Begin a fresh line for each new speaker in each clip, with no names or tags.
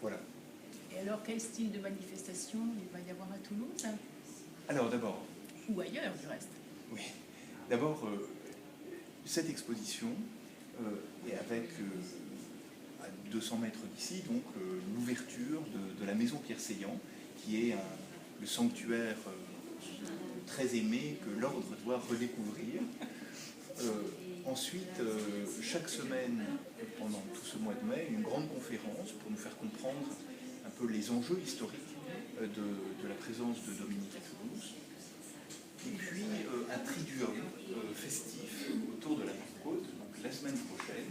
Voilà.
Et alors, quel style de manifestation il va y avoir à Toulouse?
Alors d'abord,
Ou ailleurs, du reste.
oui, d'abord, cette exposition est avec, à 200 mètres d'ici, donc l'ouverture de la maison Pierre Seillant, qui est le sanctuaire très aimé que l'ordre doit redécouvrir. Ensuite, chaque semaine, pendant tout ce mois de mai, une grande conférence pour nous faire comprendre un peu les enjeux historiques de la présence de Dominique à Toulouse. Et puis un triduum festif autour de la Pentecôte, donc la semaine prochaine,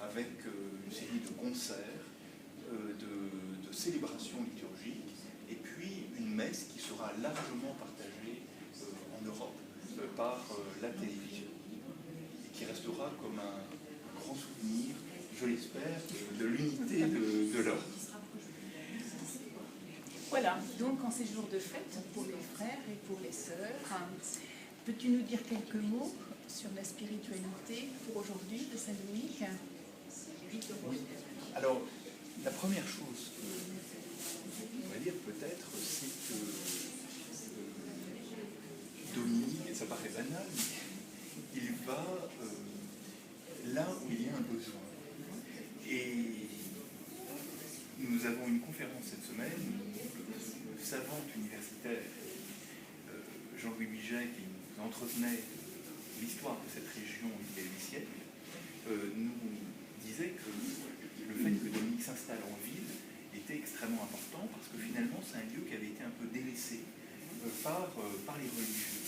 avec une série de concerts, de célébrations liturgiques, et puis une messe qui sera largement partagée en Europe par la télévision, et qui restera comme un grand souvenir, je l'espère, de l'unité de l'ordre.
Voilà, donc en ces jours de fête, pour les frères et pour les sœurs, peux-tu nous dire quelques mots sur la spiritualité pour aujourd'hui de Saint-Dominique?
Oui. Alors, la première chose on va dire peut-être, c'est que Dominique, et ça paraît banal, mais il va là où il y a un besoin. Et nous avons une conférence cette semaine où le savant universitaire Jean-Louis Biget, qui nous entretenait l'histoire de cette région il y a 8 siècles, nous disait que le fait que Dominique s'installe en ville était extrêmement important parce que finalement c'est un lieu qui avait été un peu délaissé par les religieux.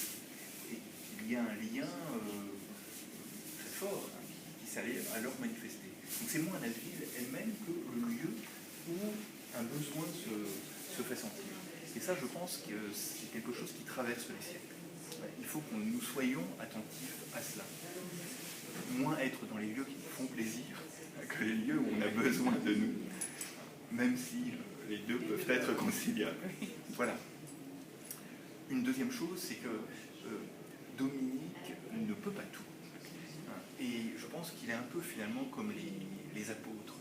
Et il y a un lien très fort qui s'allait alors manifester. Donc c'est moins la ville elle-même que le lieu où un besoin se fait sentir. Et ça, je pense que c'est quelque chose qui traverse les siècles. Il faut que nous soyons attentifs à cela. Moins être dans les lieux qui nous font plaisir que les lieux où on a besoin de nous, même si les deux peuvent être conciliables. Voilà. Une deuxième chose, c'est que Dominique ne peut pas tout. Et je pense qu'il est un peu finalement comme les apôtres.